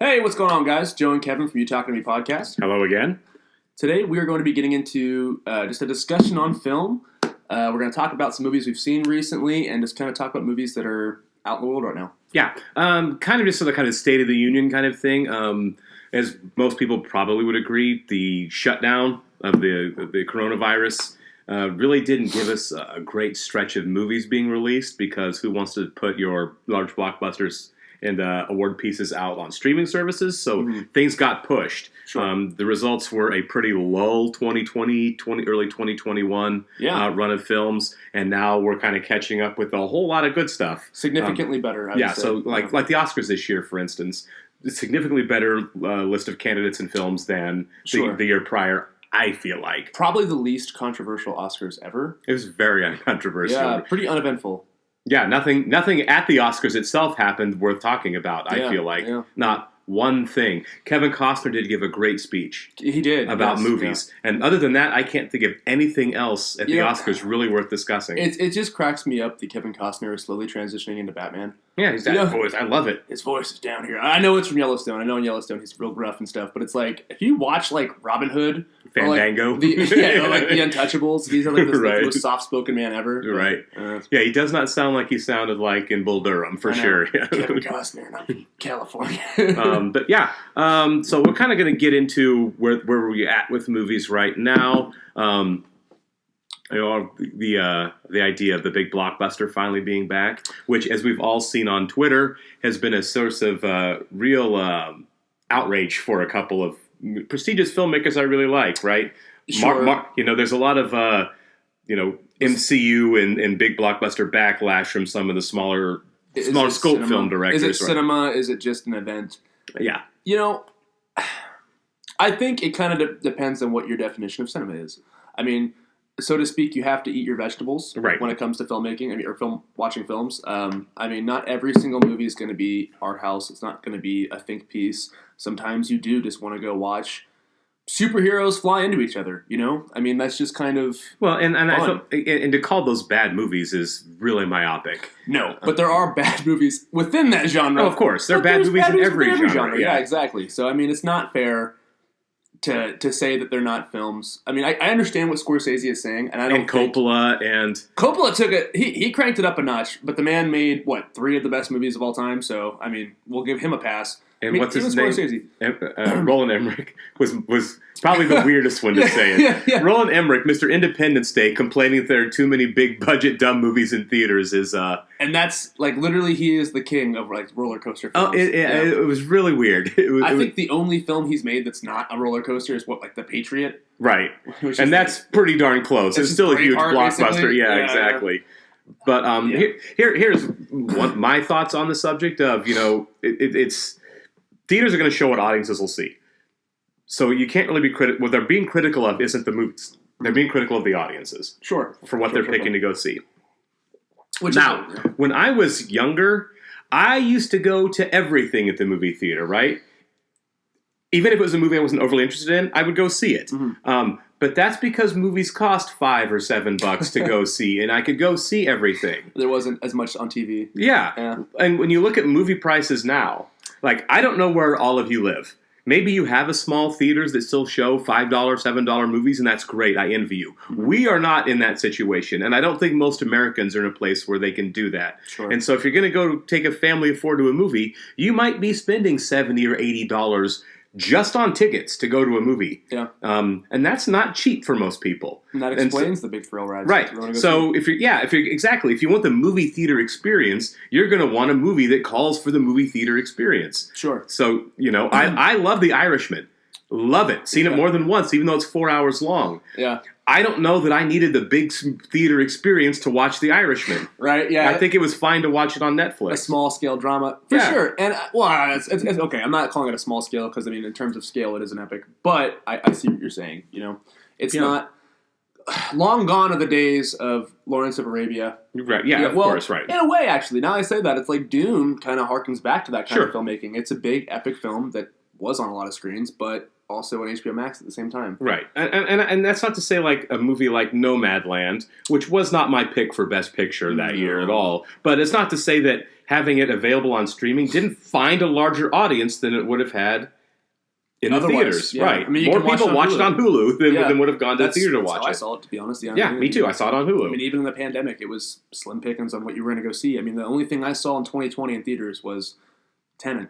Hey, what's going on, guys? Joe and Kevin from You Talking to Me podcast. Hello again. Today, we are going to be getting into just a discussion on film. We're going to talk about some movies we've seen recently and just kind of talk about movies that are out in the world right now. Yeah, kind of just sort of kind of State of the Union kind of thing. As most people probably would agree, the shutdown of the coronavirus really didn't give us a great stretch of movies being released because who wants to put your large blockbusters and award pieces out on streaming services? So things got pushed. Sure. The results were a pretty lull 2020, early 2021 run of films, and now we're kind of catching up with a whole lot of good stuff. Significantly better, I would say. So like the Oscars this year, for instance, a significantly better list of candidates and films than the year prior, I feel like. Probably the least controversial Oscars ever. It was very uncontroversial. Yeah, pretty uneventful. Yeah, nothing at the Oscars itself happened worth talking about, I feel like. Yeah. Not one thing. Kevin Costner did give a great speech. He did. About movies. Yeah. And other than that, I can't think of anything else at the Oscars really worth discussing. It just cracks me up that Kevin Costner is slowly transitioning into Batman. Yeah, he's that voice. I love it. His voice is down here. I know it's from Yellowstone. I know in Yellowstone he's real gruff and stuff, but it's like, if you watch like Robin Hood, Fandango, or the Untouchables, he's like the most soft-spoken man ever. Right. He does not sound like he sounded like in Bull Durham, for sure. Kevin Costner, not from California. So we're kind of going to get into where we're at with movies right now. The idea of the big blockbuster finally being back, which, as we've all seen on Twitter, has been a source of real outrage for a couple of prestigious filmmakers I really like, right? Sure. There's a lot of MCU and big blockbuster backlash from some of the smaller scope film directors. Is it cinema? Is it just an event? Yeah. I think it kind of depends on what your definition of cinema is. I mean, so to speak, you have to eat your vegetables when it comes to filmmaking, or watching films. Not every single movie is going to be art house. It's not going to be a think piece. Sometimes you do just want to go watch superheroes fly into each other. That's just kind of I feel, and to call those bad movies is really myopic. No, but there are bad movies within that genre. Oh, of course, there are bad movies in every genre. Yeah, exactly. So it's not fair to say that they're not films. I understand what Scorsese is saying, and Coppola took it. He cranked it up a notch, but the man made 3 of the best movies of all time. So we'll give him a pass. And what's his name? Roland Emmerich was probably the weirdest one to say it. Yeah. Roland Emmerich, Mr. Independence Day, complaining that there are too many big budget dumb movies in theaters is. And that's literally he is the king of roller coaster films. It was really weird. I think the only film he's made that's not a roller coaster is The Patriot. Right, and that's pretty darn close. It's still a huge blockbuster. Basically. Yeah, exactly. Yeah. But here's my thoughts on the subject of it's. Theaters are going to show what audiences will see. So you can't really be critical. What they're being critical of isn't the movies. They're being critical of the audiences. Sure. For what they're picking to go see. When I was younger, I used to go to everything at the movie theater, right? Even if it was a movie I wasn't overly interested in, I would go see it. Mm-hmm. But that's because movies cost $5 or $7 to go see, and I could go see everything. There wasn't as much on TV. Yeah. And when you look at movie prices now, I don't know where all of you live. Maybe you have a small theaters that still show $5, $7 movies, and that's great. I envy you. We are not in that situation, and I don't think most Americans are in a place where they can do that. Sure. And so if you're going to go take a family of 4 to a movie, you might be spending $70 or $80 just on tickets to go to a movie. Yeah. And that's not cheap for most people. And that explains the big thrill rides. Right. So if you want the movie theater experience, you're going to want a movie that calls for the movie theater experience. Sure. So, I love The Irishman. Love it. Seen it more than once, even though it's 4 hours long. Yeah. I don't know that I needed the big theater experience to watch The Irishman. Right, yeah. I think it was fine to watch it on Netflix. A small-scale drama. For sure. And, it's okay. I'm not calling it a small scale because, in terms of scale, it is an epic. But I see what you're saying, It's not... Long gone are the days of Lawrence of Arabia. Right, of course, right. In a way, actually. Now I say that, it's like Dune kind of harkens back to that kind of filmmaking. It's a big, epic film that was on a lot of screens, but... also on HBO Max at the same time. Right. And that's not to say a movie like Nomadland, which was not my pick for Best Picture that year at all, but it's not to say that having it available on streaming didn't find a larger audience than it would have had in the theaters. Yeah. Right. I mean, more people watched it on Hulu than would have gone to the theater to watch it. I saw it, to be honest. Yeah, me too. I saw it on Hulu. I mean, even in the pandemic, it was slim pickings on what you were going to go see. I mean, the only thing I saw in 2020 in theaters was Tenet.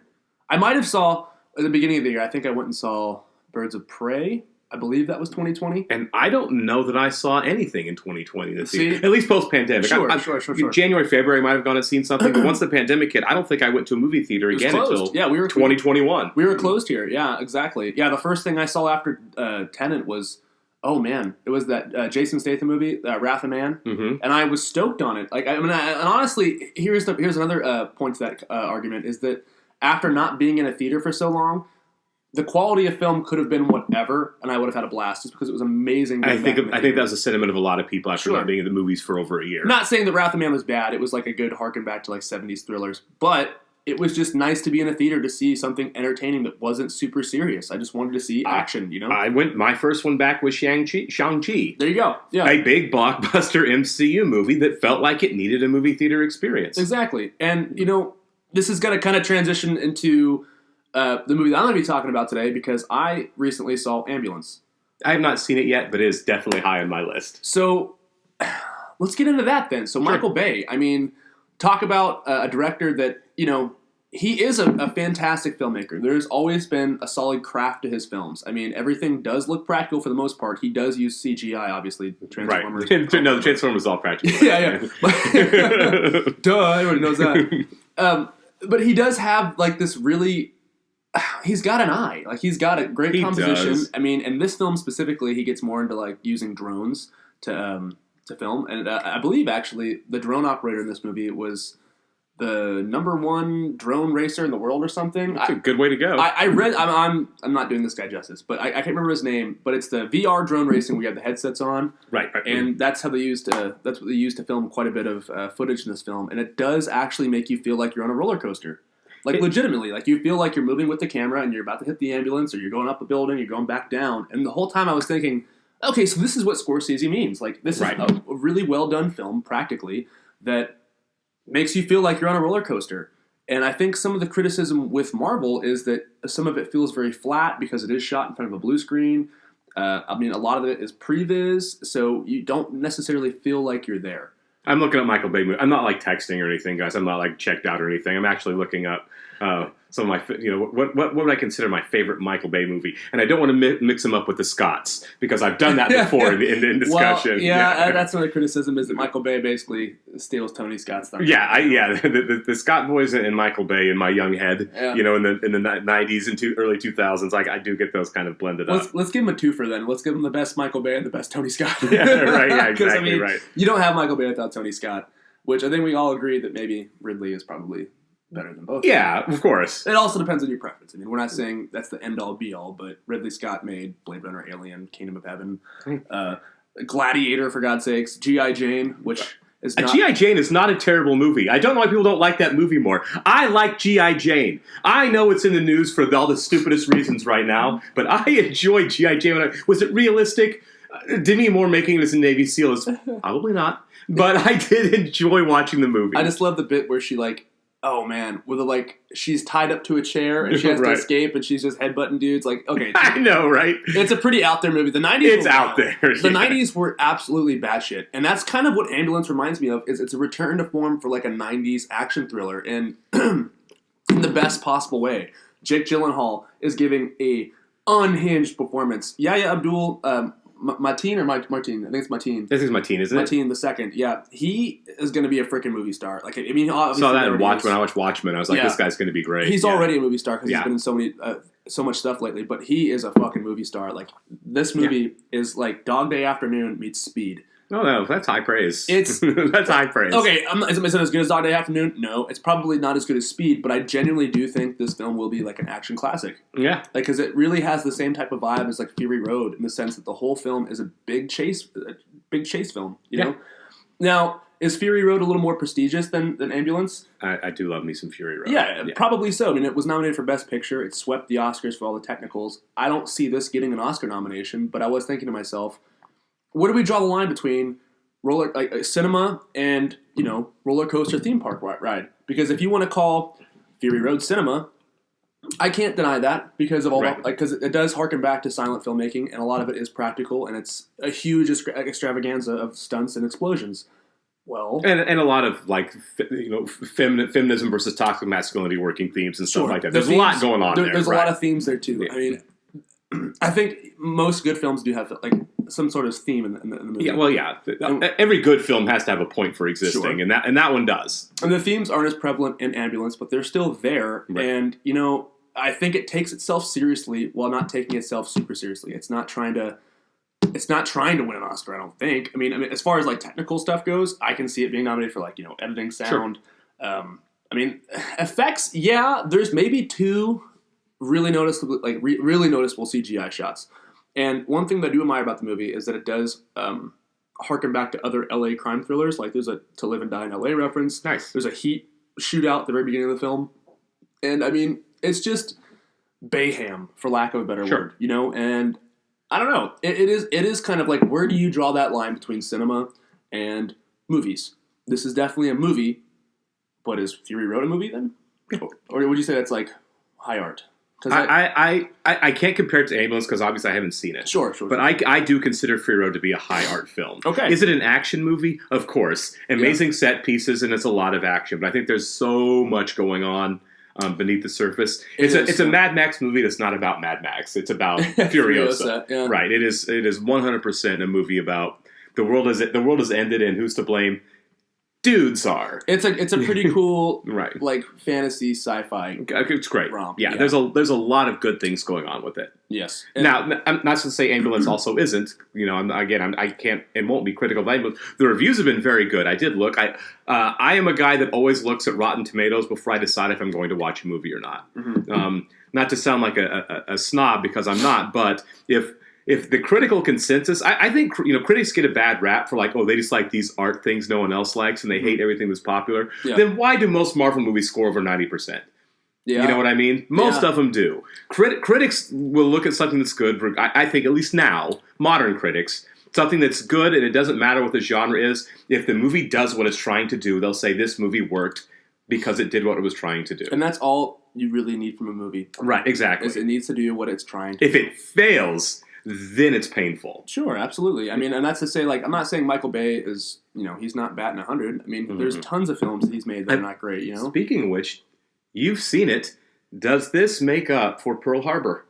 I might have saw, at the beginning of the year, I think I went and saw Birds of Prey. I believe that was 2020. And I don't know that I saw anything in 2020 this year. At least post-pandemic. Sure. January, February, I might have gone and seen something. But once the pandemic hit, I don't think I went to a movie theater again until 2021. We were closed here. Yeah, exactly. Yeah, the first thing I saw after Tenet was, oh man, it was that Jason Statham movie, Wrath of Man. Mm-hmm. And I was stoked on it. Like, I mean, and honestly, here's another point to that argument, is that after not being in a theater for so long, the quality of film could have been whatever, and I would have had a blast just because it was amazing. I think that was the sentiment of a lot of people after not being in the movies for over a year. Not saying that Wrath of Man was bad. It was like a good harken back to like 70s thrillers. But it was just nice to be in a theater to see something entertaining that wasn't super serious. I just wanted to see action, you know? My first one back was Shang-Chi. There you go. Yeah. A big blockbuster MCU movie that felt like it needed a movie theater experience. Exactly. And, you know, this is going to kind of transition into the movie that I'm going to be talking about today, because I recently saw Ambulance. I have not seen it yet, but it is definitely high on my list. So let's get into that then. So Michael Bay, I mean, talk about a director that, you know, he is a fantastic filmmaker. There's always been a solid craft to his films. I mean, everything does look practical for the most part. He does use CGI, obviously. Transformers. Right. No, the Transformers is all practical. Yeah. Duh, everybody knows that. But he does have, like, this really... He's got an eye. Like, he's got a great composition. Does. I mean, in this film specifically, he gets more into, like, using drones to film. And I believe, actually, the drone operator in this movie was the #1 drone racer in the world or something. That's a good way to go. I read... I'm not doing this guy justice, but I can't remember his name. But it's the VR drone racing. We have the headsets on. Right. And that's how they used to... That's what they used to film quite a bit of footage in this film. And it does actually make you feel like you're on a roller coaster. Like, legitimately, like, you feel like you're moving with the camera and you're about to hit the ambulance, or you're going up a building, you're going back down. And the whole time I was thinking, okay, so this is what Scorsese means. Like, this is a really well-done film, practically, that makes you feel like you're on a roller coaster. And I think some of the criticism with Marvel is that some of it feels very flat because it is shot in front of a blue screen. I mean, a lot of it is previs, so you don't necessarily feel like you're there. I'm looking up Michael Bay movies. I'm not like texting or anything, guys. I'm not like checked out or anything. I'm actually looking up some of my, you know, what would I consider my favorite Michael Bay movie? And I don't want to mix them up with the Scotts, because I've done that before in discussion. Well, that's another criticism, is that Michael Bay basically steals Tony Scott's thunder. The Scott boys and Michael Bay in my young head, you know, in the 90s and early 2000s, like, I do get those kind of blended up. Let's give him a twofer then. Let's give him the best Michael Bay and the best Tony Scott. Exactly, I mean, right. You don't have Michael Bay without Tony Scott, which I think we all agree that maybe Ridley is probably better than both. Yeah, of course. It also depends on your preference. I mean, we're not saying that's the end-all, be-all, but Ridley Scott made Blade Runner, Alien, Kingdom of Heaven, Gladiator, for God's sakes, G.I. Jane, which is not... G.I. Jane is not a terrible movie. I don't know why people don't like that movie more. I like G.I. Jane. I know it's in the news for all the stupidest reasons right now, but I enjoyed G.I. Jane. Was it realistic? Demi Moore making it as a Navy SEAL is probably not, but I did enjoy watching the movie. I just love the bit where she, like, oh man, with a, like, she's tied up to a chair and she has to escape and she's just headbutting dudes. Like, okay. I know, right? It's a pretty out there movie. The 90s It's out there. The 90s were absolutely batshit. And that's kind of what Ambulance reminds me of, is it's a return to form for, like, a 90s action thriller in the best possible way. Jake Gyllenhaal is giving a unhinged performance. Yahya Abdul Mateen or Martin? I think it's Mateen. This is Mateen, isn't it? Mateen the second. Yeah, he is going to be a freaking movie star. Like, I mean, obviously, saw that in Watchmen. When I watched Watchmen, I was like, this guy's going to be great. He's already a movie star because he's been in so much stuff lately. But he is a fucking movie star. Like, this movie is like Dog Day Afternoon meets Speed. No, that's high praise. It's that's high praise. Okay, is it as good as Dog Day Afternoon? No, it's probably not as good as Speed, but I genuinely do think this film will be like an action classic. Yeah, like, because it really has the same type of vibe as like Fury Road, in the sense that the whole film is a big chase film. You know. Now, is Fury Road a little more prestigious than Ambulance? I do love me some Fury Road. Yeah, probably so. I mean, it was nominated for Best Picture. It swept the Oscars for all the technicals. I don't see this getting an Oscar nomination, but I was thinking to myself, where do we draw the line between cinema and roller coaster theme park ride. Because if you want to call Fury Road cinema, I can't deny that because of all because it does harken back to silent filmmaking, and a lot of it is practical, and it's a huge extravaganza of stunts and explosions. Well, and a lot of feminism versus toxic masculinity working themes and stuff like that. There's a lot going on there. There's a lot of themes there too. Yeah. I mean, I think most good films do have some sort of theme in the movie. Yeah, well, yeah. Every good film has to have a point for existing, and that one does. And the themes aren't as prevalent in Ambulance, but they're still there. Right. And I think it takes itself seriously while not taking itself super seriously. It's not trying to win an Oscar, I don't think. I mean, as far as technical stuff goes, I can see it being nominated for editing, sound. Sure. I mean, effects. Yeah, there's maybe 2 really noticeable CGI shots. And one thing that I do admire about the movie is that it does harken back to other LA crime thrillers. Like there's a To Live and Die in LA reference. Nice. There's a Heat shootout at the very beginning of the film, and I mean, it's just Bayham, for lack of a better word, and I don't know. It is kind of where do you draw that line between cinema and movies? This is definitely a movie, but is Fury Road a movie then? Or would you say that's high art? I can't compare it to Ambulance because obviously I haven't seen it. Sure. But I do consider Fury Road to be a high art film. Okay. Is it an action movie? Of course. Amazing set pieces, and it's a lot of action. But I think there's so much going on beneath the surface. It's a Mad Max movie that's not about Mad Max. It's about Furiosa. Yeah. Right. It is 100% a movie about the world has ended and who's to blame. Dudes are. It's a pretty cool right. Fantasy sci-fi. It's great. Romp. Yeah, there's a lot of good things going on with it. Yes. Now, I'm not to say Ambulance also isn't. I can't and won't be critical of Ambulance. The reviews have been very good. I did look. I am a guy that always looks at Rotten Tomatoes before I decide if I'm going to watch a movie or not. Mm-hmm. Not to sound like a snob because I'm not, but if the critical consensus, I think critics get a bad rap for they just like these art things no one else likes and they hate everything that's popular. Yeah. Then why do most Marvel movies score over 90%? Yeah. You know what I mean? Most of them do. Critics will look at something that's good. I think at least now, modern critics, something that's good and it doesn't matter what the genre is. If the movie does what it's trying to do, they'll say this movie worked because it did what it was trying to do. And that's all you really need from a movie. Right, exactly. It needs to do what it's trying to do. If it fails, then it's painful. Sure, absolutely. I mean, and that's to say, I'm not saying Michael Bay is, he's not batting 100. I mean, there's tons of films that he's made that are not great, Speaking of which, you've seen it. Does this make up for Pearl Harbor?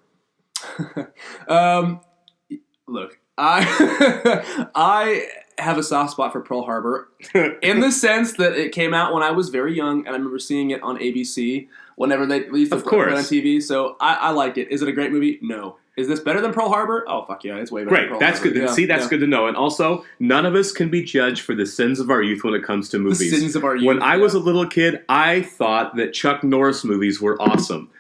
Look, I have a soft spot for Pearl Harbor in the sense that it came out when I was very young, and I remember seeing it on ABC whenever they used to play it on TV. So I liked it. Is it a great movie? No. Is this better than Pearl Harbor? Oh, fuck yeah, it's way better than Pearl Harbor. Great, that's good. That's good to know. And also, none of us can be judged for the sins of our youth when it comes to movies. The sins of our youth. When I was a little kid, I thought that Chuck Norris movies were awesome.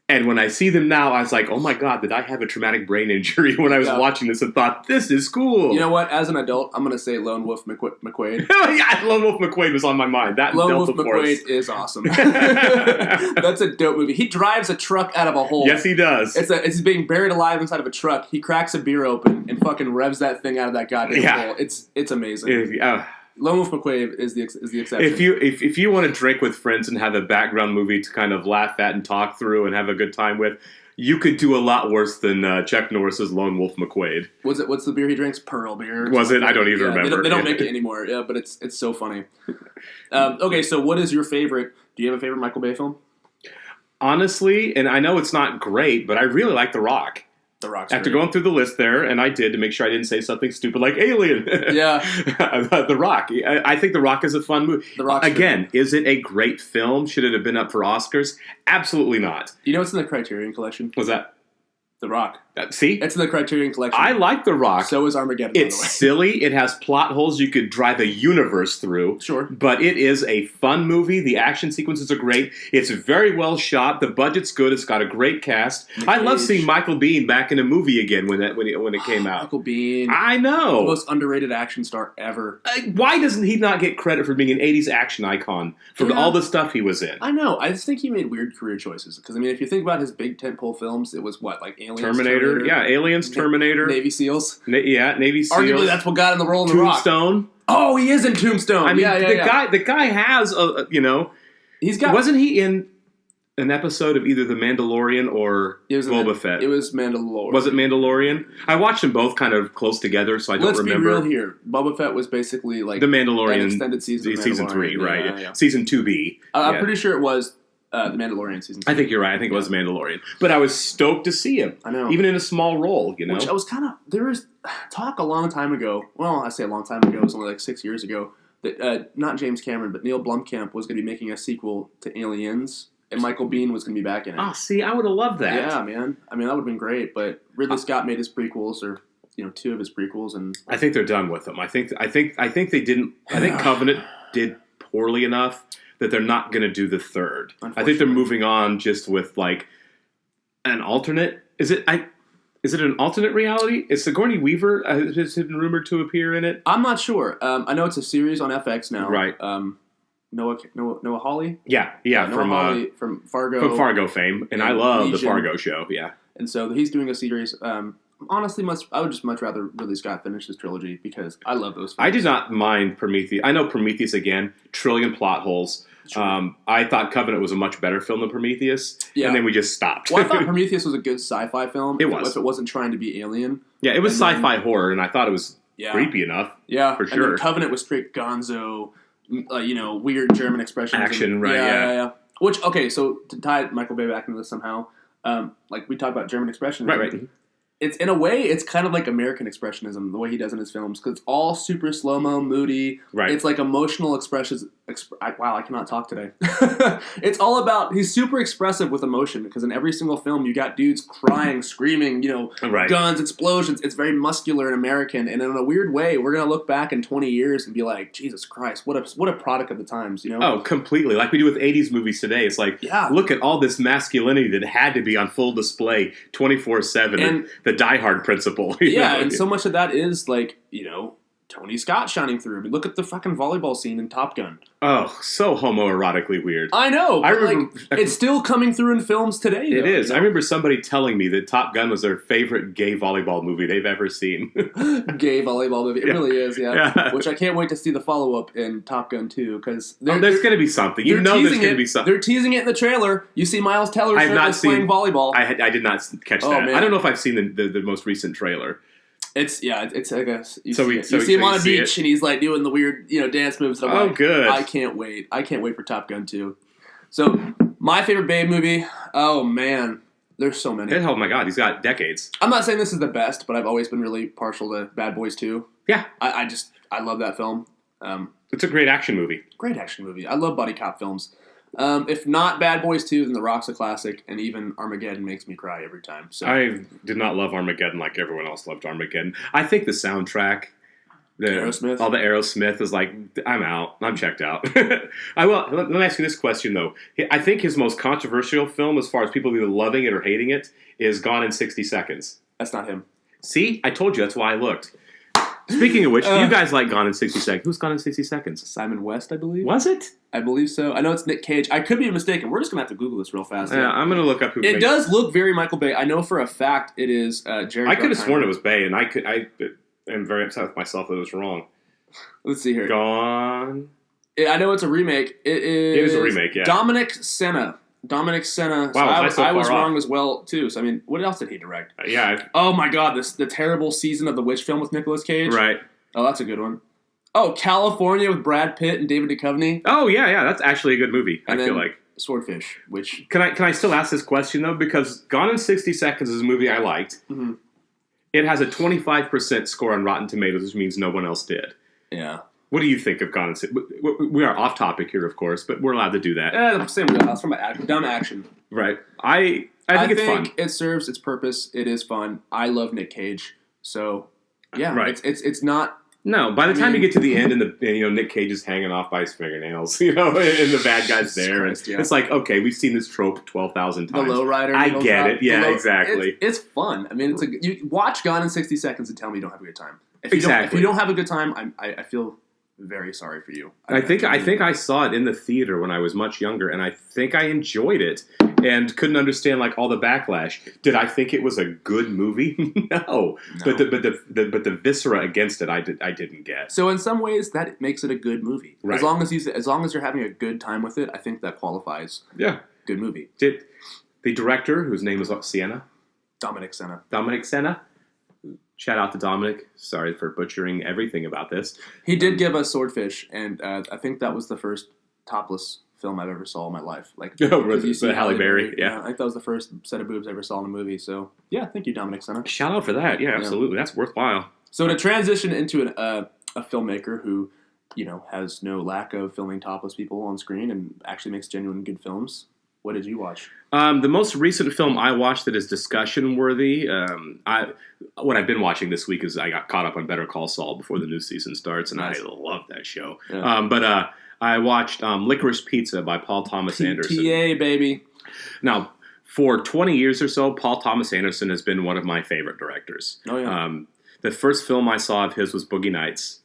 And when I see them now, I was like, oh my God, did I have a traumatic brain injury when I was watching this and thought, this is cool. You know what? As an adult, I'm going to say Lone Wolf McQuade. Yeah, Lone Wolf McQuade was on my mind. That Lone Wolf McQuade is awesome. That's a dope movie. He drives a truck out of a hole. Yes, he does. It's being buried alive inside of a truck. He cracks a beer open and fucking revs that thing out of that goddamn hole. It's amazing. Lone Wolf McQuade is the exception. If you want to drink with friends and have a background movie to kind of laugh at and talk through and have a good time with, you could do a lot worse than Chuck Norris's Lone Wolf McQuade. What's the beer he drinks? Pearl beer. Was it? I don't even remember. They don't make it anymore. Yeah, but it's so funny. Okay, so what is your favorite? Do you have a favorite Michael Bay film? Honestly, and I know it's not great, but I really like The Rock. The Rock's After great. Going through the list there, and I did to make sure I didn't say something stupid like Alien. Yeah. The Rock. I think The Rock is a fun movie. The Rock's Again, is it a great film? Should it have been up for Oscars? Absolutely not. You know what's in the Criterion Collection? What's that? The Rock. See? It's in the Criterion Collection. I like The Rock. So is Armageddon, It's by the way. silly. It has plot holes you could drive a universe through. Sure. But it is a fun movie. The action sequences are great. It's very well shot. The budget's good. It's got a great cast. I love seeing Michael Biehn back in a movie again when it came out. Michael Biehn. I know. The most underrated action star ever. Why doesn't he not get credit for being an 80s action icon for all the stuff he was in? I know. I just think he made weird career choices. Because, I mean, if you think about his big tentpole films, it was what? Like Aliens? Terminator Terminator. Yeah, Aliens, Terminator. Navy SEAls. Navy SEAls. Arguably, that's what got him the role in The Rock. Tombstone. Oh, he is in Tombstone. I mean, the guy has he's got. Wasn't he in an episode of either The Mandalorian or Boba Fett? It was Mandalorian. Was it Mandalorian? I watched them both kind of close together, so I don't remember. Let's be real here. Boba Fett was basically like The Mandalorian, an extended season. Season 3, right? Yeah. Season 2B. I'm pretty sure it was The Mandalorian season 2. I think you're right. I think it was Mandalorian. But I was stoked to see him. I know. Even in a small role, you know? Which I was there was talk a long time ago. Well, I say a long time ago. It was only like 6 years ago. That not James Cameron, but Neil Blomkamp was going to be making a sequel to Aliens. And Michael Biehn was going to be back in it. Oh, see, I would have loved that. Yeah, man. I mean, that would have been great. But Ridley Scott made his prequels, or 2 of his prequels, and I think they're done with them. I think they didn't. I think Covenant did poorly enough that they're not going to do the third. I think they're moving on just with like an alternate. Is it an alternate reality? Is Sigourney Weaver has been rumored to appear in it? I'm not sure. I know it's a series on FX now. Right. Noah Hawley? Yeah, Noah Hawley from Fargo. From Fargo fame. And I love Legion. The Fargo show, yeah. And so he's doing a series. Honestly, I would just much rather Ridley Scott finish his trilogy because I love those films. I did not mind Prometheus. I know Prometheus, again, trillion plot holes. Sure. I thought Covenant was a much better film than Prometheus, and then we just stopped. Well, I thought Prometheus was a good sci-fi film. If it wasn't trying to be Alien. Yeah, it was sci-fi horror, and I thought it was creepy enough. Yeah, for sure. And then Covenant was straight gonzo, weird German expressions. Action, right, yeah. Which, okay, so to tie Michael Bay back into this somehow, like we talked about German expressions. Right. It's in a way, it's kind of like American expressionism, the way he does in his films, because it's all super slow-mo, moody. Right. It's like emotional expressions. Wow, I cannot talk today. It's all about, he's super expressive with emotion, because in every single film, you got dudes crying, screaming, guns, explosions. It's very muscular and American, and in a weird way, we're going to look back in 20 years and be like, Jesus Christ, what a product of the times, Oh, completely. Like we do with 80s movies today. It's like, look at all this masculinity that had to be on full display 24/7. And the Die Hard principle. And so much of that is like, Tony Scott shining through. I mean, look at the fucking volleyball scene in Top Gun. Oh, so homoerotically weird. I know. I remember, it's still coming through in films today. It is. I remember somebody telling me that Top Gun was their favorite gay volleyball movie they've ever seen. Gay volleyball movie. It really is, yeah. Which I can't wait to see the follow-up in Top Gun 2, because there's going to be something. There's going to be something. They're teasing it in the trailer. You see Miles Teller playing volleyball. I did not catch that. Man. I don't know if I've seen the most recent trailer. It's I guess you see him on a beach and he's like doing the weird dance moves. And I'm like, good! I can't wait for Top Gun 2. So my favorite Babe movie. Oh man, there's so many. Oh my god, he's got decades. I'm not saying this is the best, but I've always been really partial to Bad Boys 2. Yeah, I love that film. It's a great action movie. Great action movie. I love buddy cop films. If not Bad Boys 2, then The Rock's a classic, and even Armageddon makes me cry every time. So I did not love Armageddon like everyone else loved Armageddon. I think the soundtrack, Aerosmith, all the Aerosmith is like, I'm out. I'm checked out. Let me ask you this question though. I think his most controversial film, as far as people either loving it or hating it, is Gone in 60 Seconds. That's not him. See, I told you. That's why I looked. Speaking of which, do you guys like Gone in 60 Seconds? Who's Gone in 60 Seconds? Simon West, I believe. Was it? I believe so. I know it's Nick Cage. I could be mistaken. We're just going to have to Google this real fast. Yeah, I'm going to look up who it does look very Michael Bay. I know for a fact it is Jerry I could have sworn it was Bay, and I am very upset with myself that it was wrong. Let's see here. Gone. I know it's a remake. It is a remake, yeah. Dominic Senna. Wow, so I was wrong as well, too. So, I mean, what else did he direct? Oh, my God. The terrible Season of the Witch film with Nicolas Cage. Right. Oh, that's a good one. Oh, California with Brad Pitt and David Duchovny. Oh, yeah. That's actually a good movie, I feel like. Swordfish, which... Can I still ask this question, though? Because Gone in 60 Seconds is a movie I liked. Mm-hmm. It has a 25% score on Rotten Tomatoes, which means no one else did. Yeah. What do you think of Gone in 60? We are off topic here, of course, but we're allowed to do that. Same wheelhouse from dumb action. Right. I think it's fun. It serves its purpose. It is fun. I love Nick Cage, so yeah. Right. It's not. No, by the time you get to the end and Nick Cage is hanging off by his fingernails, and the bad guy's there, Christ, it's like, okay, we've seen this trope 12,000 times. The lowrider. I get it. Yeah, exactly. It's fun. I mean, you watch Gone in 60 Seconds and tell me you don't have a good time. If exactly. If you don't have a good time, I feel very sorry for you. I think I saw it in the theater when I was much younger, and I think I enjoyed it and couldn't understand like all the backlash. Did I think it was a good movie? No. But the viscera against it, I didn't get. So in some ways, that makes it a good movie. Right. As long as you're having a good time with it, I think that qualifies. Yeah, good movie. Did the director, whose name was Sienna? Dominic Sena. Dominic Sena. Shout out to Dominic. Sorry for butchering everything about this. He did give us Swordfish, and I think that was the first topless film I've ever saw in my life. Like, you see Halle Berry. Yeah, I think that was the first set of boobs I ever saw in a movie. So, yeah, thank you, Dominic Sena. Shout out for that. Yeah, absolutely. That's worthwhile. So to transition into a filmmaker who, has no lack of filming topless people on screen and actually makes genuine good films, what did you watch? The most recent film I watched that is discussion worthy. What I've been watching this week is I got caught up on Better Call Saul before the new season starts, and nice. I love that show. Yeah. But I watched Licorice Pizza by Paul Thomas Anderson. PTA, baby. Now, for 20 years or so, Paul Thomas Anderson has been one of my favorite directors. Oh yeah. The first film I saw of his was Boogie Nights.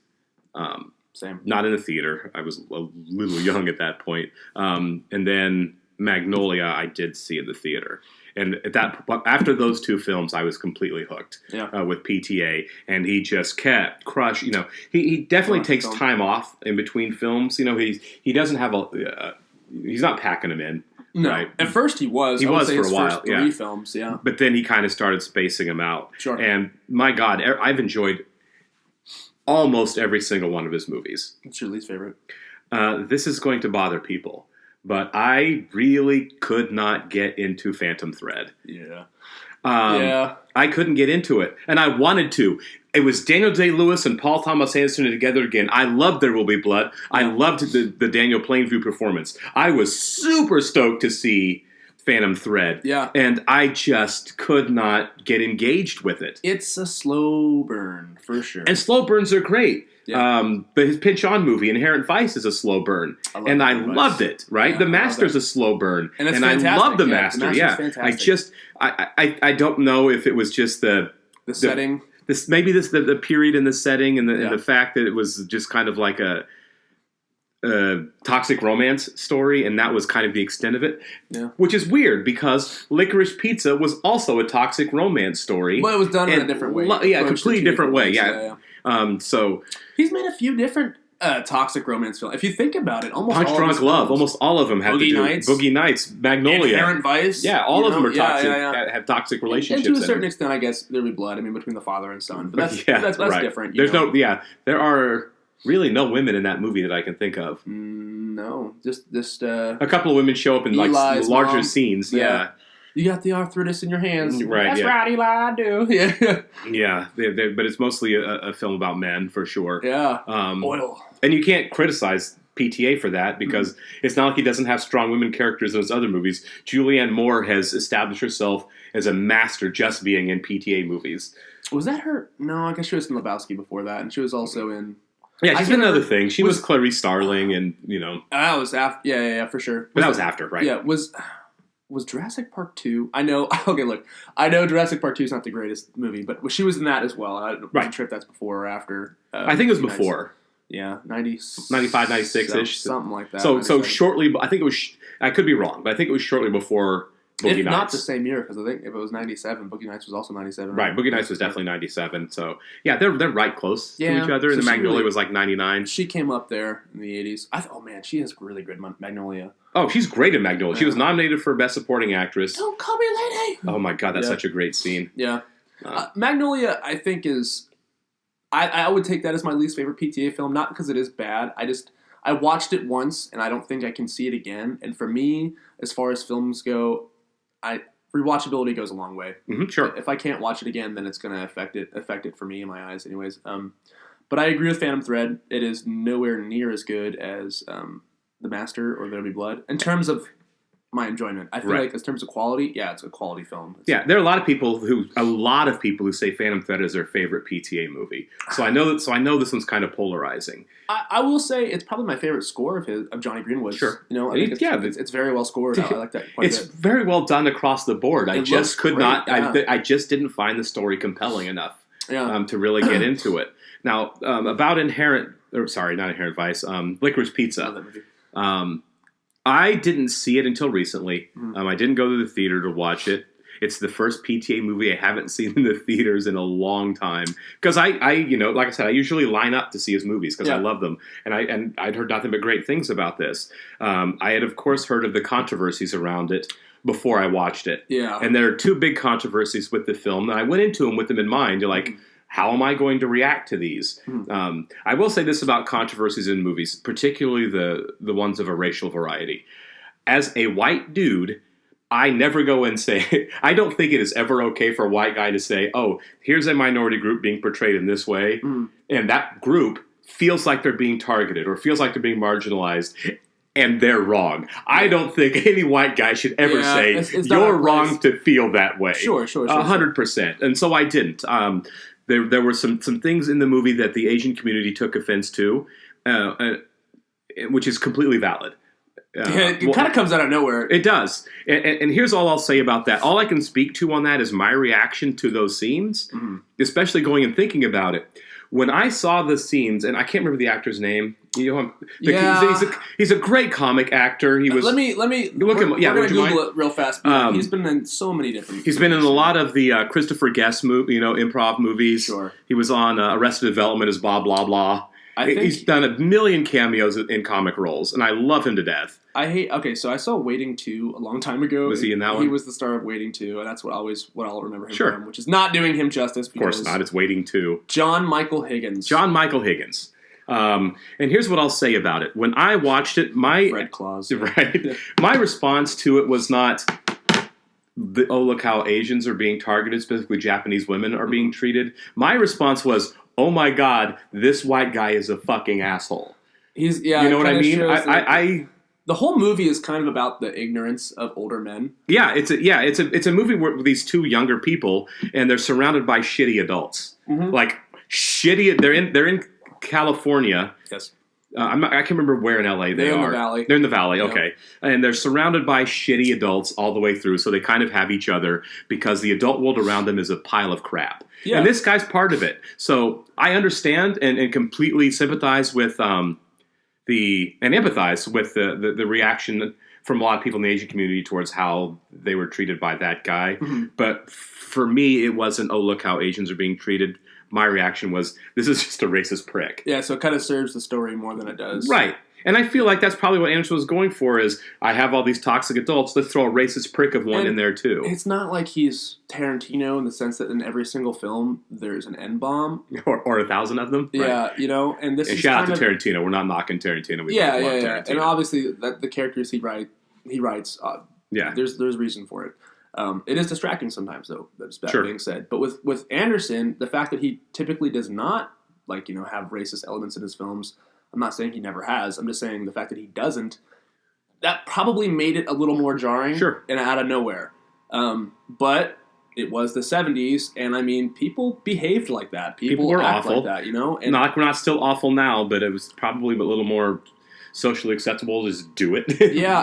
Same. Not in the theater. I was a little young at that point. And then Magnolia, I did see in the theater, and after those two films, I was completely hooked with PTA, and he just kept crushing. He definitely takes time off in between films. He doesn't have he's not packing them in. No, right? At first he was. He was for his a while. First three films, yeah. But then he kind of started spacing them out. Sure. And my God, I've enjoyed almost every single one of his movies. What's your least favorite? This is going to bother people. But I really could not get into Phantom Thread. Yeah. I couldn't get into it. And I wanted to. It was Daniel Day-Lewis and Paul Thomas Anderson together again. I loved There Will Be Blood. I loved the Daniel Plainview performance. I was super stoked to see Phantom Thread. Yeah. And I just could not get engaged with it. It's a slow burn, for sure. And slow burns are great. Yeah. But his Pinch On movie, Inherent Vice, is a slow burn. I loved it, right? Yeah, The Master's a slow burn. And it's fantastic. I love The Master. The Master's fantastic. I don't know if it was just the setting. The period and the setting and the fact that it was just kind of like a toxic romance story, and that was kind of the extent of it. Yeah. Which is weird because Licorice Pizza was also a toxic romance story. Well, it was done in a different way. A completely different way. Yeah. So he's made a few different toxic romance films. If you think about it, almost Punch all Drunk of his Love, films, almost all of them have Boogie Nights, Magnolia, Inherent Vice. Yeah, all of them are toxic. Have toxic relationships. And to a certain extent, I guess There Will Be Blood. I mean, between the father and son, but that's right. different. There are really no women in that movie that I can think of. No, just a couple of women show up in Eli's larger mom. scenes. Yeah. You got the arthritis in your hands. Right, That's right, Eli, I do. Yeah. Yeah, but it's mostly a film about men, for sure. Yeah. Oil. And you can't criticize PTA for that, because it's not like he doesn't have strong women characters in his other movies. Julianne Moore has established herself as a master just being in PTA movies. Was that her? No, I guess she was in Lebowski before that, and she was also in... Yeah, she's been in other things. She was Clarice Starling, and, That was after... Yeah, for sure. But that was after, right? Yeah, Was Jurassic Park 2? I know. Okay, look. I know Jurassic Park 2 is not the greatest movie, but she was in that as well. I'm not sure if that's before or after. I think it was before. Yeah, 95, 96-ish. Something like that. So shortly, I think it was, I could be wrong, but I think it was shortly before Boogie Nights. If not the same year, because I think if it was 97, Boogie Nights was also 97. Right, Boogie Nights was definitely 97. So, yeah, they're right close to each other. So and the Magnolia was like 99. She came up there in the 80s. Oh, man, she is really good, Magnolia. Oh, she's great in Magnolia. Yeah. She was nominated for Best Supporting Actress. Don't call me lady! Oh, my God, that's such a great scene. Yeah. Magnolia, I think, is... I would take that as my least favorite PTA film, not because it is bad. I watched it once, and I don't think I can see it again. And for me, as far as films go, rewatchability goes a long way. Mm-hmm, sure. If I can't watch it again, then it's going to affect it for me in my eyes, anyways. But I agree with Phantom Thread. It is nowhere near as good as The Master or There Will Be Blood in terms of my enjoyment. I feel like in terms of quality, it's a quality film. There are a lot of people who say Phantom Thread is their favorite PTA movie. So I know this one's kind of polarizing. I will say it's probably my favorite score of Johnny Greenwood's. Sure. I think it's very well scored. I like that quite a bit. It's very well done across the board. I just didn't find the story compelling enough to really get into it. Now, about Inherent or sorry, not Inherent Vice, Licorice Pizza. Love that movie. I didn't see it until recently. I didn't go to the theater to watch it. It's the first PTA movie I haven't seen in the theaters in a long time. Because I like I said, I usually line up to see his movies because I love them. And I'd heard nothing but great things about this. I had, of course, heard of the controversies around it before I watched it. Yeah. And there are two big controversies with the film. And I went into them with them in mind. You're like, how am I going to react to these? I will say this about controversies in movies, particularly the ones of a racial variety. As a white dude, I never go and say, I don't think it is ever okay for a white guy to say, oh, here's a minority group being portrayed in this way, and that group feels like they're being targeted or feels like they're being marginalized, and they're wrong. I don't think any white guy should ever say, you're wrong to feel that way. Sure. 100%. And so I didn't. There were some things in the movie that the Asian community took offense to, which is completely valid. It kind of comes out of nowhere. It does. And here's all I'll say about that. All I can speak to on that is my reaction to those scenes, especially going and thinking about it. When I saw the scenes, and I can't remember the actor's name. He's a great comic actor. He was. Let me look him. Yeah, we're gonna Google it real fast. He's been in so many different. He's been in a lot of the Christopher Guest improv movies. Sure. He was on Arrested Development as blah blah blah. He's done a million cameos in comic roles, and I love him to death. So I saw Waiting 2 a long time ago. Was he in that one? He was the star of Waiting 2, and that's what I'll remember him from, which is not doing him justice. Of course not. It's Waiting 2. John Michael Higgins. And here's what I'll say about it. When I watched it, Fred Claus. Right. My response to it was not look how Asians are being targeted, specifically Japanese women are being treated. My response was, oh my God, this white guy is a fucking asshole. You know what I mean? The whole movie is kind of about the ignorance of older men. Yeah, it's a movie where these two younger people and they're surrounded by shitty adults. Like shitty. They're in California. Yes. I can't remember where in LA they are. They're in the Valley. They're in the Valley, okay. And they're surrounded by shitty adults all the way through, so they kind of have each other because the adult world around them is a pile of crap. Yeah. And this guy's part of it. So I understand and completely sympathize with and empathize with the reaction from a lot of people in the Asian community towards how they were treated by that guy. But for me, it wasn't, oh, look how Asians are being treated. My reaction was, this is just a racist prick. Yeah, so it kind of serves the story more than it does. Right. And I feel like that's probably what Anderson was going for is, I have all these toxic adults, let's throw a racist prick of one in there too. It's not like he's Tarantino in the sense that in every single film there's an N-bomb. Or 1,000 of them. Yeah, right. And this is shout out to Tarantino. We're not knocking Tarantino. We love Tarantino. And obviously the characters he writes, there's reason for it. It is distracting sometimes, though. That's being said. But with Anderson, the fact that he typically does not have racist elements in his films, I'm not saying he never has. I'm just saying the fact that he doesn't, that probably made it a little more jarring and out of nowhere. But it was the 70s, and I mean, people behaved like that. People were act awful. like that, And we're not still awful now, but it was probably a little more socially acceptable to just do it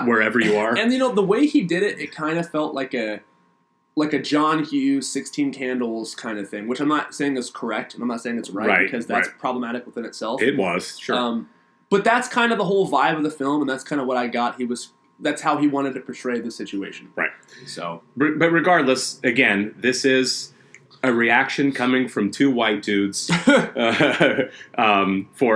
wherever you are. And the way he did it, it kind of felt like a John Hughes 16 Candles kind of thing, which I'm not saying is correct, and I'm not saying it's right because that's problematic within itself. It was, sure. But that's kind of the whole vibe of the film, and that's kind of what I got. That's how he wanted to portray the situation. Right. So, but regardless, again, this is a reaction coming from two white dudes for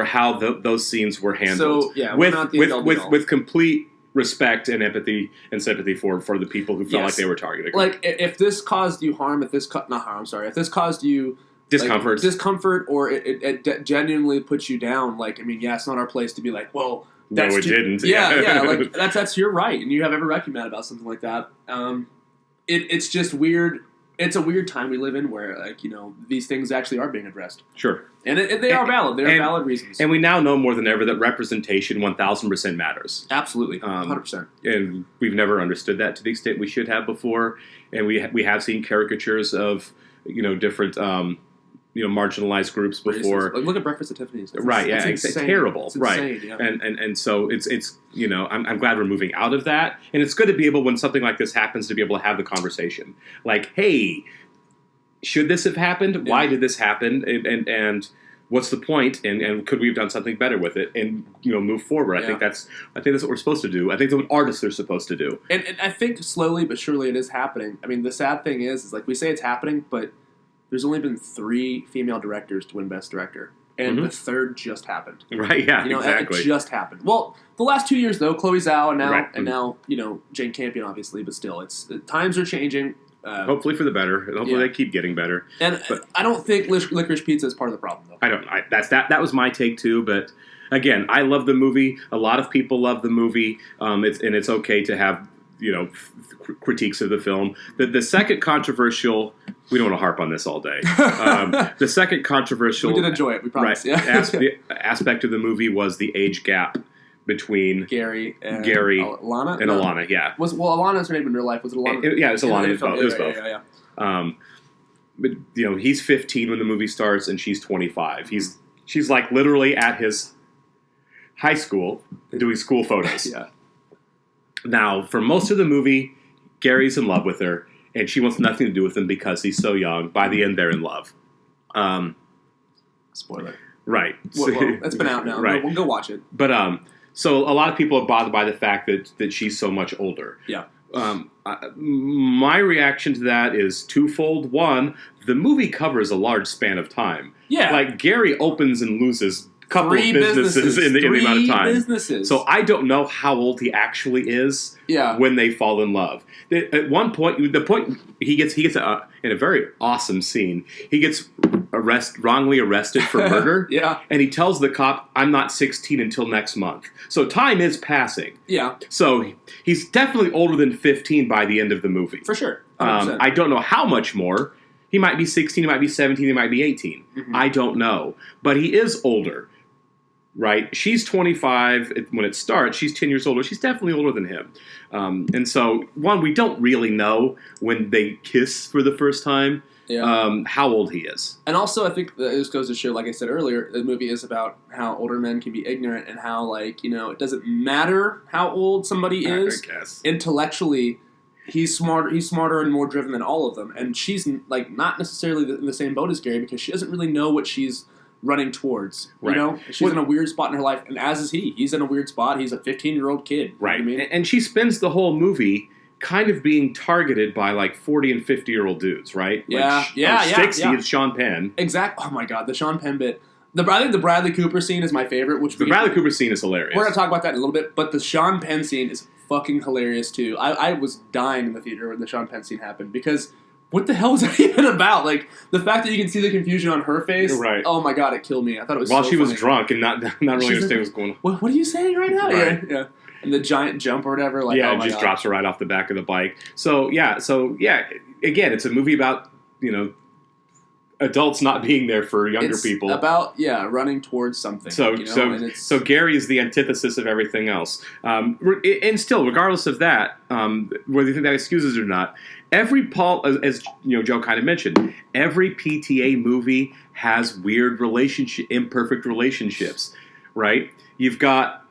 how those scenes were handled. So, with complete respect and empathy and sympathy for the people who felt like they were targeted. Like, if this caused you harm, if this caused you discomfort, or it genuinely puts you down, it's not our place to be like, well, no, it didn't. Yeah, that's your right, and you have every right to be mad about something like that. It's just weird. It's a weird time we live in where, these things actually are being addressed. Sure. And they are valid. There are valid reasons. And we now know more than ever that representation 1,000% matters. Absolutely. 100%. And we've never understood that to the extent we should have before. And we have seen caricatures of, different, marginalized groups before. Like, look at Breakfast at Tiffany's. It's terrible. It's insane, yeah. And so it's I'm glad we're moving out of that. And it's good to be able, when something like this happens, to be able to have the conversation. Like, hey, should this have happened? Yeah. Why did this happen? And what's the point? And could we have done something better with it? And move forward. I think that's what we're supposed to do. I think that's what artists are supposed to do. And I think slowly but surely it is happening. I mean, the sad thing is like we say it's happening, but there's only been 3 female directors to win Best Director. And the third just happened. Right, yeah, exactly. It just happened. Well, the last 2 years, though, Chloe Zhao and now Jane Campion, obviously, but still, times are changing. Hopefully for the better. Hopefully they keep getting better. But I don't think Licorice Pizza is part of the problem, though. I don't. That was my take, too, but again, I love the movie. A lot of people love the movie. It's okay to have critiques of the film. The second controversial, we don't want to harp on this all day. The second controversial, we did enjoy it. We promise. Right, aspect of the movie was the age gap between Gary and Alana. Alana, yeah. Alana's her name in real life? Was it Alana? It was Alana. It was both. Yeah. But he's 15 when the movie starts, and she's 25. She's like literally at his high school doing school photos. Yeah. Now, for most of the movie, Gary's in love with her, and she wants nothing to do with him because he's so young. By the end, they're in love. Spoiler. Right. Well, it's been out now. Right. We'll go watch it. But so a lot of people are bothered by the fact that she's so much older. Yeah. My reaction to that is twofold. One, the movie covers a large span of time. Yeah. Like Gary opens and loses a couple of businesses in the amount of time. Businesses. So I don't know how old he actually is when they fall in love. At one point, he gets in a very awesome scene. He gets wrongly arrested for murder. Yeah. And he tells the cop, "I'm not 16 until next month." So time is passing. Yeah. So he's definitely older than 15 by the end of the movie. For sure. I don't know how much more. He might be 16, he might be 17, he might be 18. Mm-hmm. I don't know. But he is older. Right? She's 25 when it starts. She's 10 years older. She's definitely older than him. And so, one, we don't really know when they kiss for the first time how old he is. And also, I think this goes to show, like I said earlier, the movie is about how older men can be ignorant and how, it doesn't matter how old somebody is. I guess. Intellectually, he's smarter and more driven than all of them. And she's, not necessarily in the same boat as Gary because she doesn't really know what she's running towards, she's in a weird spot in her life, and as is he. He's in a weird spot. He's a 15-year-old kid, right? You know what I mean? And she spends the whole movie kind of being targeted by 40 and 50-year-old dudes, right? 60 is Sean Penn. Exactly. Oh my god, the Sean Penn bit. I think the Bradley Cooper scene is my favorite. The Bradley Cooper scene is hilarious. We're gonna talk about that in a little bit, but the Sean Penn scene is fucking hilarious too. I was dying in the theater when the Sean Penn scene happened because. What the hell is that even about? The fact that you can see the confusion on her face. Right. Oh my god, it killed me. I thought it was while so she funny. was drunk and not really understanding what's going on. What are you saying right now? Right. Yeah. And the giant jump or whatever. It just drops her right off the back of the bike. So yeah. Again, it's a movie about adults not being there for younger people. About running towards something. So Gary is the antithesis of everything else. And still, regardless of that, whether you think that excuses or not, every as Joe kind of mentioned, every PTA movie has weird imperfect relationships, right? You've got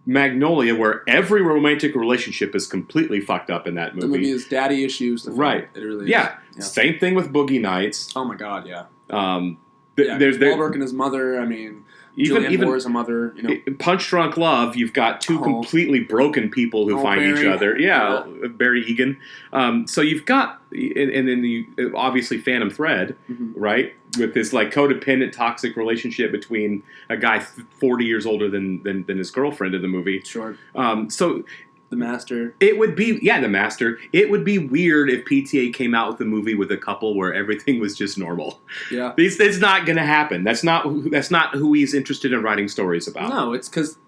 Magnolia, where every romantic relationship is completely fucked up in that movie. The movie is daddy issues. Right. It really is. Yeah. Same thing with Boogie Nights. Oh my god, yeah. There's Wahlberg and his mother. I mean, Julianne Moore is a mother. Punch Drunk Love. You've got two completely broken people who find each other. Yeah, Barry Egan. So you've got, and then obviously Phantom Thread, right? With this codependent, toxic relationship between a guy 40 years older than his girlfriend in the movie. Sure. So. The Master. It would be, The Master. It would be weird if PTA came out with a movie with a couple where everything was just normal. Yeah. It's not going to happen. That's not who he's interested in writing stories about. No, it's because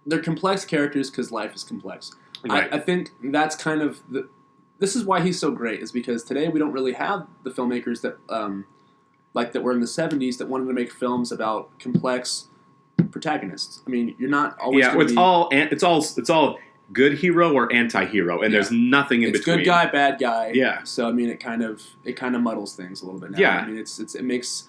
they're complex characters because life is complex. Right. I think that's kind of this is why he's so great, is because today we don't really have the filmmakers that that were in the 70s that wanted to make films about complex protagonists. I mean, you're not always it's all good hero or anti-hero, and there's nothing in between. It's good guy, bad guy. Yeah. So I mean, it kind of muddles things a little bit now. Yeah. I mean, it makes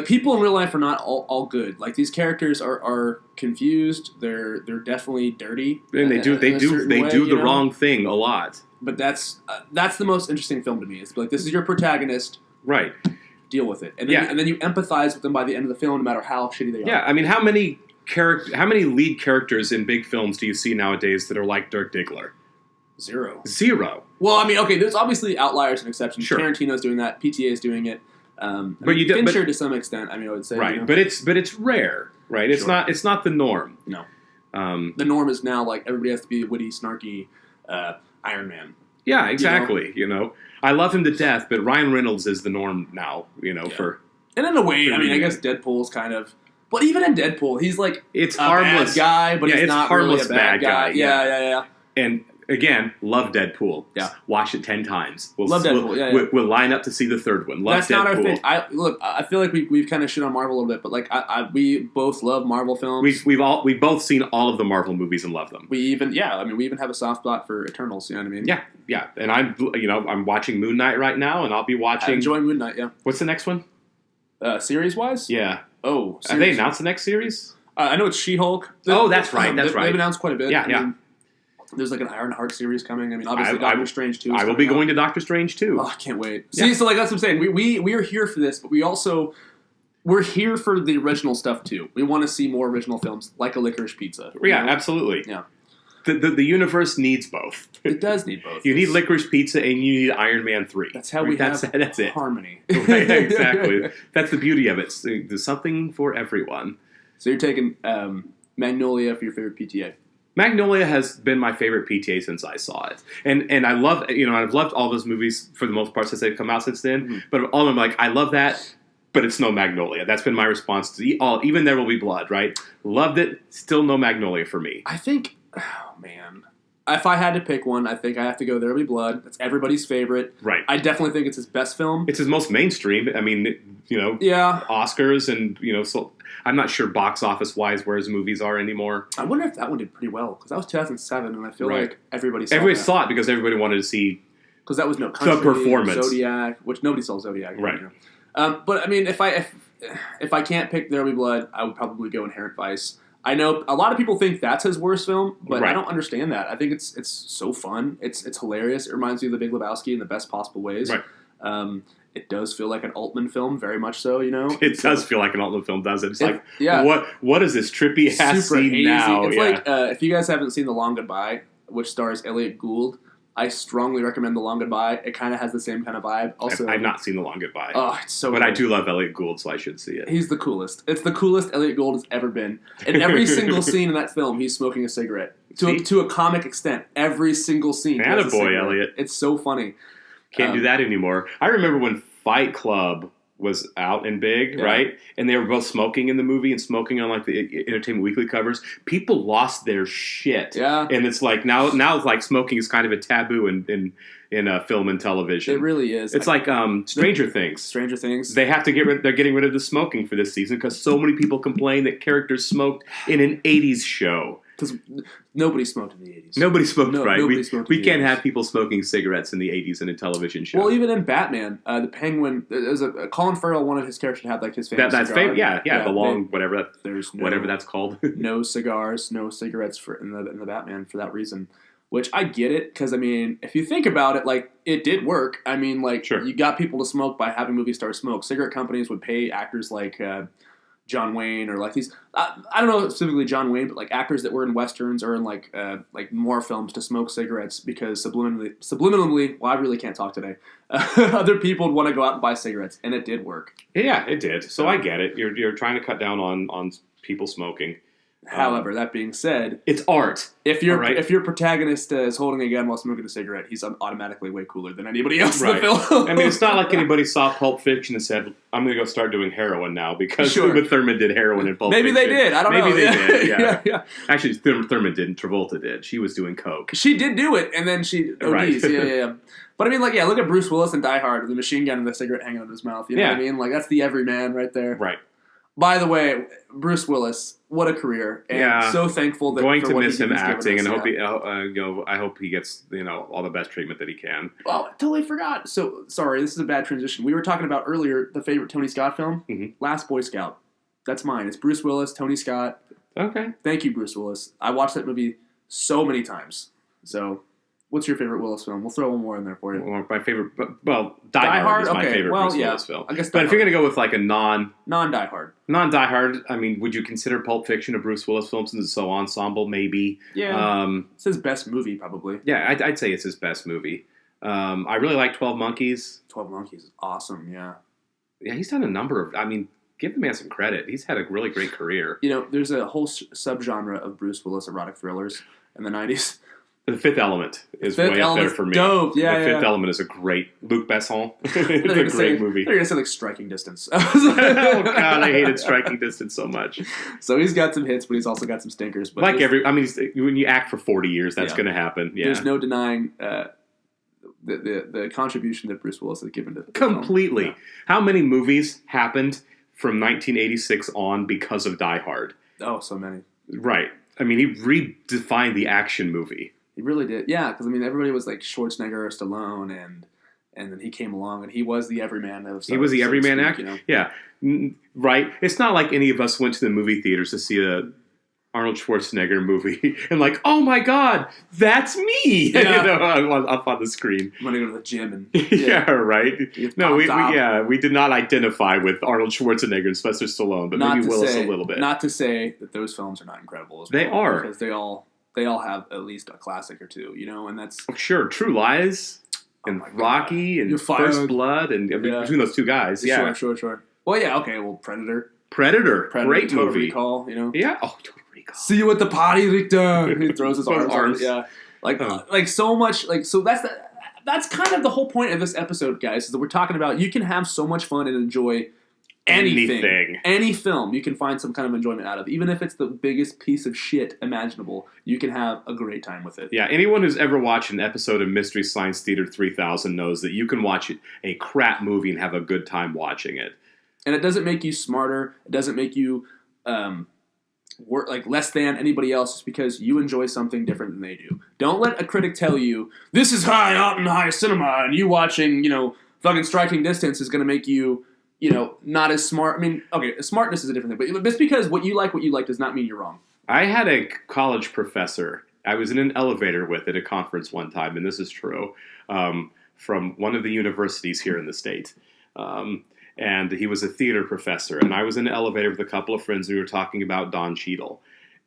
people in real life are not all good. These characters are confused. They're definitely dirty. And they do the wrong thing a lot. But that's the most interesting film to me. It's this is your protagonist. Right. deal with it. And then, and then you empathize with them by the end of the film, no matter how shitty they are. Yeah, I mean, how many lead characters in big films do you see nowadays that are like Dirk Diggler? Zero. Well, I mean, okay, there's obviously outliers and exceptions. Sure. Tarantino's doing that. PTA is doing it. Fincher to some extent. I mean, I would say right, but it's rare, right? It's not the norm. No. The norm is now like everybody has to be a witty, snarky Iron Man. Yeah, exactly. You know, I love him to death, but Ryan Reynolds is the norm now. You know, and in a way, I mean, I guess Deadpool's kind of. But even in Deadpool, he's like it's a harmless bad guy, but he's not harmless really a bad guy. Yeah. And again, love Deadpool. Yeah. Watch it 10 times. Love Deadpool. We'll line up to see the third one. Love That's Deadpool. Not our thing. I feel like we've kind of shit on Marvel a little bit, but like we both love Marvel films. We've both seen all of the Marvel movies and love them. We even have a soft spot for Eternals. You know what I mean? Yeah. And I'm watching Moon Knight right now, and I'll be watching. I enjoy Moon Knight. Yeah. What's the next one? Series wise? Yeah. Oh, have they announced the next series? I know it's She-Hulk. That's right. They've announced quite a bit. Yeah. I mean, there's like an Ironheart series coming. I mean, obviously Doctor Strange 2. I will be going to Doctor Strange 2. Oh, I can't wait. See, so like that's what I'm saying. We are here for this, but we're here for the original stuff too. We want to see more original films, like a Licorice Pizza. Yeah, absolutely. Yeah. The universe needs both. It does need both. You need Licorice Pizza and you need Iron Man 3. That's how that's it. Harmony. Right, exactly. That's the beauty of it. There's something for everyone. So you're taking Magnolia for your favorite PTA. Magnolia has been my favorite PTA since I saw it, and I love I've loved all those movies for the most part since they've come out since then. Mm-hmm. But all of them, like I love that, but it's no Magnolia. That's been my response to even There Will Be Blood. Right, loved it, still no Magnolia for me. I think, oh man, if I had to pick one, I think I have to go There Will Be Blood. That's everybody's favorite. Right, I definitely think it's his best film. It's his most mainstream. I mean, Oscars and so. I'm not sure box office wise where his movies are anymore. I wonder if that one did pretty well because that was 2007, and I feel like everybody saw it because everybody wanted to see because that was no country, the performance. Zodiac, which nobody saw Zodiac, right? But I mean, if I can't pick There Will Be Blood, I would probably go Inherent Vice. I know a lot of people think that's his worst film, but I don't understand that. I think it's so fun. It's hilarious. It reminds me of The Big Lebowski in the best possible ways. Right. It does feel like an Altman film, very much so, It does feel like an Altman film, does it? It's what is this trippy ass scene hazy. Now? It's like, if you guys haven't seen The Long Goodbye, which stars Elliot Gould, I strongly recommend The Long Goodbye. It kind of has the same kind of vibe. Also, I've not seen The Long Goodbye. Oh, it's so But good. I do love Elliot Gould, so I should see it. He's the coolest. It's the coolest Elliot Gould has ever been. In every single scene in that film, he's smoking a cigarette. To a comic extent. Every single scene. Attaboy, Elliot. It's so funny. Can't do that anymore. I remember when Fight Club was out and big, right? And they were both smoking in the movie and smoking on like the Entertainment Weekly covers. People lost their shit. Yeah. And it's like now like smoking is kind of a taboo in film and television. It really is. It's like Stranger Things. Stranger Things. They have to they're getting rid of the smoking for this season because so many people complain that characters smoked in an 80s show. Because nobody smoked in the 80s. Nobody smoked, right? We can't 80s. have people smoking cigarettes in the 80s in a television show. Well, even in Batman, the Penguin, there's a Colin Farrell, one of his characters had like his famous cigar. The long, whatever that's called. No cigars, no cigarettes in the Batman for that reason. Which I get it, because I mean, if you think about it, like it did work. I mean, like you got people to smoke by having movie stars smoke. Cigarette companies would pay actors like John Wayne or like these. I don't know specifically John Wayne, but like actors that were in westerns or in like more films to smoke cigarettes because subliminally. Well, I really can't talk today. Other people would want to go out and buy cigarettes, and it did work. Yeah, it did. So I get it. You're trying to cut down on people smoking. However, that being said, it's art. If your protagonist is holding a gun while smoking a cigarette, he's automatically way cooler than anybody else in the film. I mean, it's not like anybody saw Pulp Fiction and said, "I'm going to go start doing heroin now," because Uma Thurman did heroin in Pulp Fiction. Maybe they did. I don't know. Maybe they did. Yeah. Actually, Thurman didn't. Travolta did. She was doing coke. She did do it, and then she ODs. Right. Yeah. But I mean, like, look at Bruce Willis in Die Hard with the machine gun and the cigarette hanging out of his mouth. You know what I mean? Like, that's the everyman right there. Right. By the way, Bruce Willis, what a career! And so thankful that going to miss him acting, and I hope he gets all the best treatment that he can. Oh, I totally forgot. So sorry, this is a bad transition. We were talking about earlier the favorite Tony Scott film, Last Boy Scout. That's mine. It's Bruce Willis, Tony Scott. Okay, thank you, Bruce Willis. I watched that movie so many times. So What's your favorite Willis film? We'll throw one more in there for you. Well, my favorite, Die Hard is my favorite Bruce Willis film. I guess but if you're going to go with like a non-Die Hard. Non-Die Hard, I mean, would you consider Pulp Fiction a Bruce Willis film since it's so ensemble? Maybe. Yeah. It's his best movie, probably. Yeah, I'd say it's his best movie. I really like 12 Monkeys. 12 Monkeys is awesome, yeah. Yeah, he's done a number of, I mean, give the man some credit. He's had a really great career. You know, there's a whole subgenre of Bruce Willis erotic thrillers in the 90s. The Fifth Element is way up there for me. Dope. Yeah, the Fifth Element is a great Luc Besson. It's a great movie. They're gonna say like Striking Distance. Oh God, I hated Striking Distance so much. So he's got some hits, but he's also got some stinkers. But like when you act for 40 years, that's going to happen. Yeah. There's no denying the contribution that Bruce Willis has given to the completely. Film. Yeah. How many movies happened from 1986 on because of Die Hard? Oh, so many. Right. I mean, he redefined the action movie. He really did. Yeah, because I mean, everybody was like Schwarzenegger or Stallone, and then he came along, and he was the everyman of. He was the everyman actor. You know? Yeah, right. It's not like any of us went to the movie theaters to see a Arnold Schwarzenegger movie and like, oh my God, that's me. Yeah. Up on the screen. I'm gonna go to the gym and yeah right. No, we did not identify with Arnold Schwarzenegger and Sylvester Stallone, but maybe Willis a little bit. Not to say that those films are not incredible as well. They are, because they all have at least a classic or two, you know, and that's sure. True Lies and Rocky and First Blood and between those two guys. Yeah, sure. Well, yeah, okay. Well, Predator, great Total movie. Recall, you know. Yeah. Oh, Total Recall. See you at the party, Richter. He throws his arms. Yeah, like so much. Like so that's kind of the whole point of this episode, guys. Is that we're talking about you can have so much fun and enjoy. Anything. Any film you can find some kind of enjoyment out of. Even if it's the biggest piece of shit imaginable, you can have a great time with it. Yeah, anyone who's ever watched an episode of Mystery Science Theater 3000 knows that you can watch a crap movie and have a good time watching it. And it doesn't make you smarter. It doesn't make you work like less than anybody else just because you enjoy something different than they do. Don't let a critic tell you, this is high art and high cinema, and you watching, fucking Striking Distance is going to make you, not as smart. I mean, okay, smartness is a different thing, but just because what you like does not mean you're wrong. I had a college professor I was in an elevator with at a conference one time, and this is true, from one of the universities here in the state. And he was a theater professor, and I was in an elevator with a couple of friends. We were talking about Don Cheadle.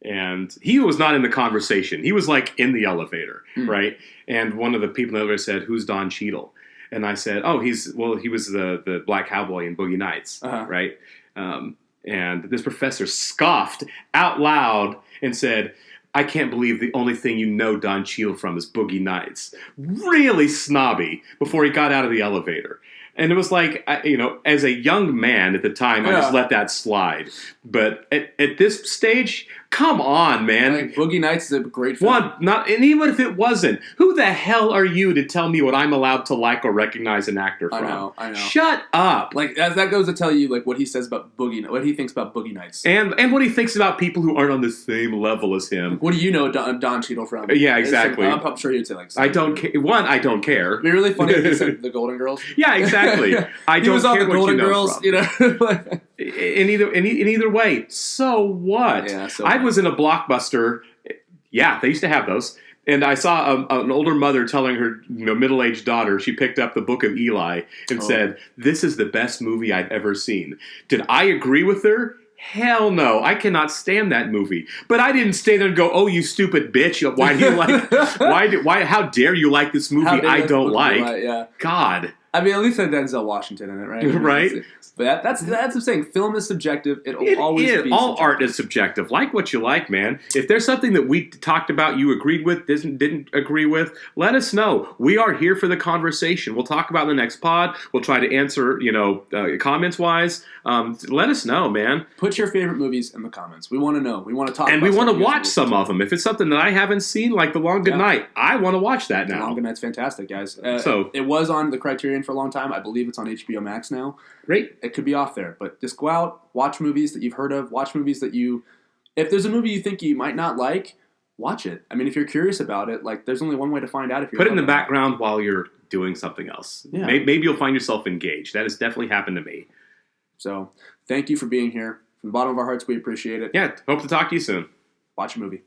And he was not in the conversation. He was like in the elevator, right? And one of the people in the elevator said, "Who's Don Cheadle?" And I said, "Oh, he was the black cowboy in Boogie Nights, right?" And this professor scoffed out loud and said, "I can't believe the only thing you know Don Cheadle from is Boogie Nights." Really snobby before he got out of the elevator. And it was like, as a young man at the time, I just let that slide. But at this stage, come on, man. Like, Boogie Nights is a great film. And even if it wasn't, who the hell are you to tell me what I'm allowed to like or recognize an actor from? I know. Shut up. Like, that goes to tell you, like, what he says about what he thinks about Boogie Nights. And what he thinks about people who aren't on the same level as him. Like, what do you know Don Cheadle from? Yeah, exactly. I'm sure you'd say, like... I don't care. One, I don't care. It'd be really funny if he said The Golden Girls. Yeah, exactly. I don't care what you know Girls, from. In either way, so what? Yeah, I was in a Blockbuster. Yeah, they used to have those. And I saw an older mother telling her middle-aged daughter, she picked up the Book of Eli and said, "This is the best movie I've ever seen." Did I agree with her? Hell no. I cannot stand that movie. But I didn't stay there and go, "Oh, you stupid bitch. Why do you like how dare you like this movie I don't like?" Yeah. God. I mean, at least had Denzel Washington in it, right? Right. But that's what I'm saying. Film is subjective. It always be all subjective. Art is subjective. Like what you like, man. If there's something that we talked about, you agreed with, didn't agree with, let us know. We are here for the conversation. We'll talk about it in the next pod. We'll try to answer, comments wise. Let us know, man. Put your favorite movies in the comments. We want to know. We want to talk. And we want to watch some of them. If it's something that I haven't seen, like The Long Good Night, I want to watch that now. The Long Good Night's fantastic, guys. So it was on the Criterion for a long time. I believe it's on HBO Max now. Great. It could be off there, but just go out, watch movies that you've heard of, watch movies that if there's a movie you think you might not like, watch it. I mean, if you're curious about it, like, there's only one way to find out if you're... Put it in the background while you're doing something else. Yeah. Maybe you'll find yourself engaged. That has definitely happened to me. So, thank you for being here. From the bottom of our hearts, we appreciate it. Yeah, hope to talk to you soon. Watch a movie.